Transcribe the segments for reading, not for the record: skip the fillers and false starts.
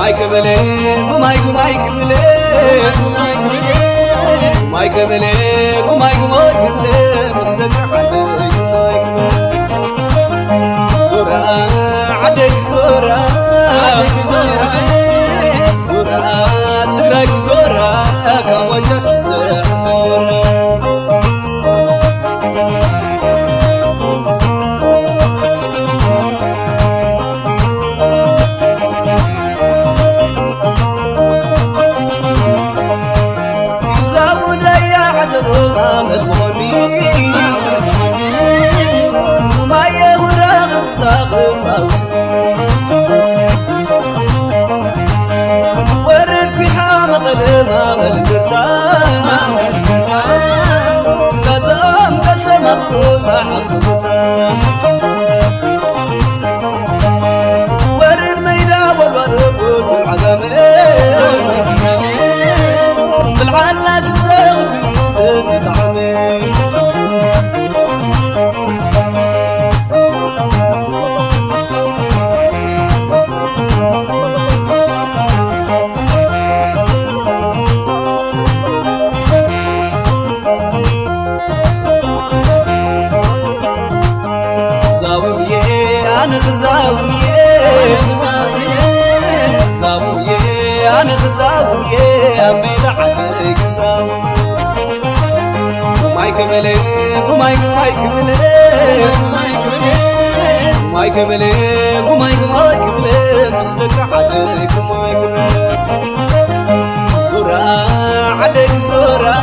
مايك بلي ومايك بلي مايك بلي ومايك بلي مسلك علي زورا عدك زورا تراك زورا كم وجهت الزحمورا ما يهرغ تاغط ورد بحام ظلما القرطا تلازم قسم القوسة حطبتا ورد ميدا والورد والعظمين بالعلا ستغفي زي زاوية أنا زاوية أمين عليك زاوية مايك بلي ومايك بلي مايك بلي ومايك بلي مسلك عليك مايك بلي زورا عليك زورا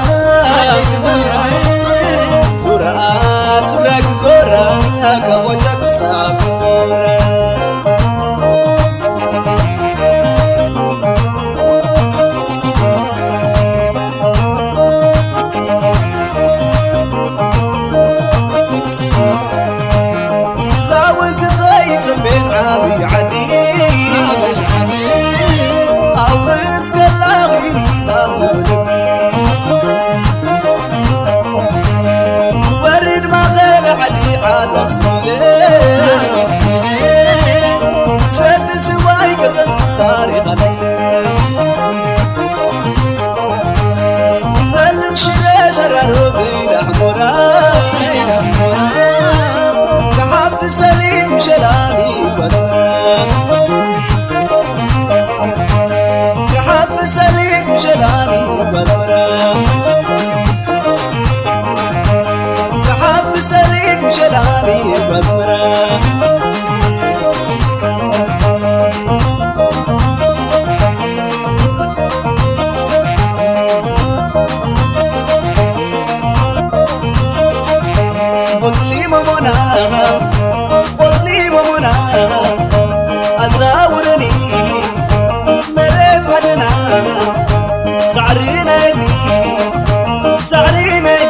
تراك زورا كوجك سافورا بين عابي عدي أورز كلا غيري ورد ما غير عدي عاد أصلي سد سواي قلت تاريخ زلم شري شرر بين أحمراي كحب سليم شلاني كحب سليم شلاني كحب سليم شلاني بزمرة قلتلي ممونا أزاورني مريت ودنا سعرينا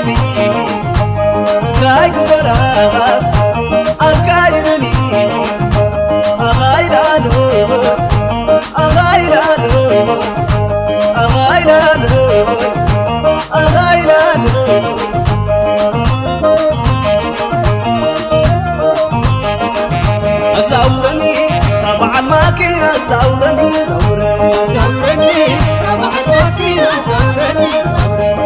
لي ترايك زراس أكايرني أغايلانو زورني طبعا ماكينة زورني طبعا ماكينة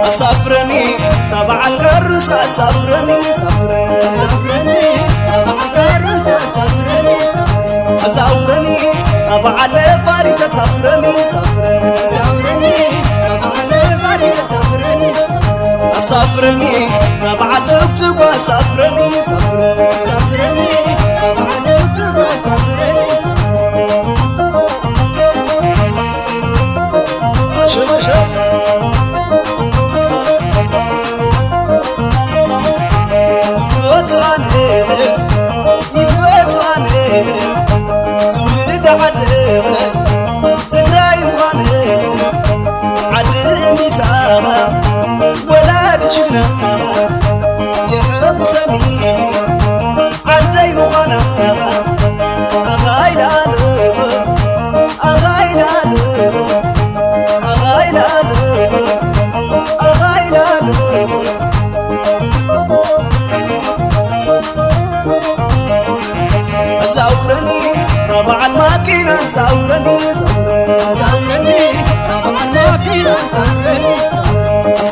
صفرني طبعا الكروس صفرني طبعا الكروس زورني طبعا الفارقة صفرني طبعا الفارقة صفرني طبعا تكتب صفرني طبعا تولد عدم تدراي مغانم عدم يسامة ولا بجنة يحب سمين عدي مغانم زورني طبعا الماكينة زورني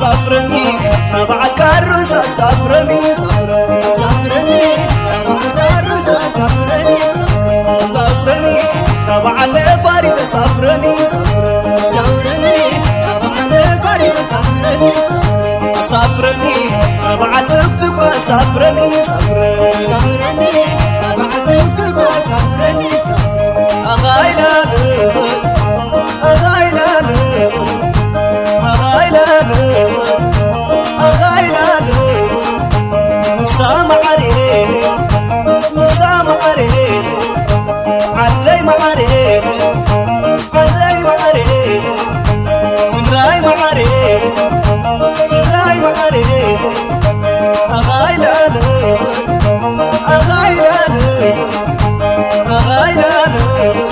سافرني تبع الكروس سافرني سافرني تبع الكروس سافرني سافرني تبع الفريد سافرني سافرني تبع الفريد سافرني سافرني تبع التكتك سافرني سافرني تبع التكتك سافرني أغاينا أغاينا أغاينا أغاينا سامع عريق سامع عريق علي معريق علي معريق سراي معريق سراي معريق أغاينا أغاينا أغاينا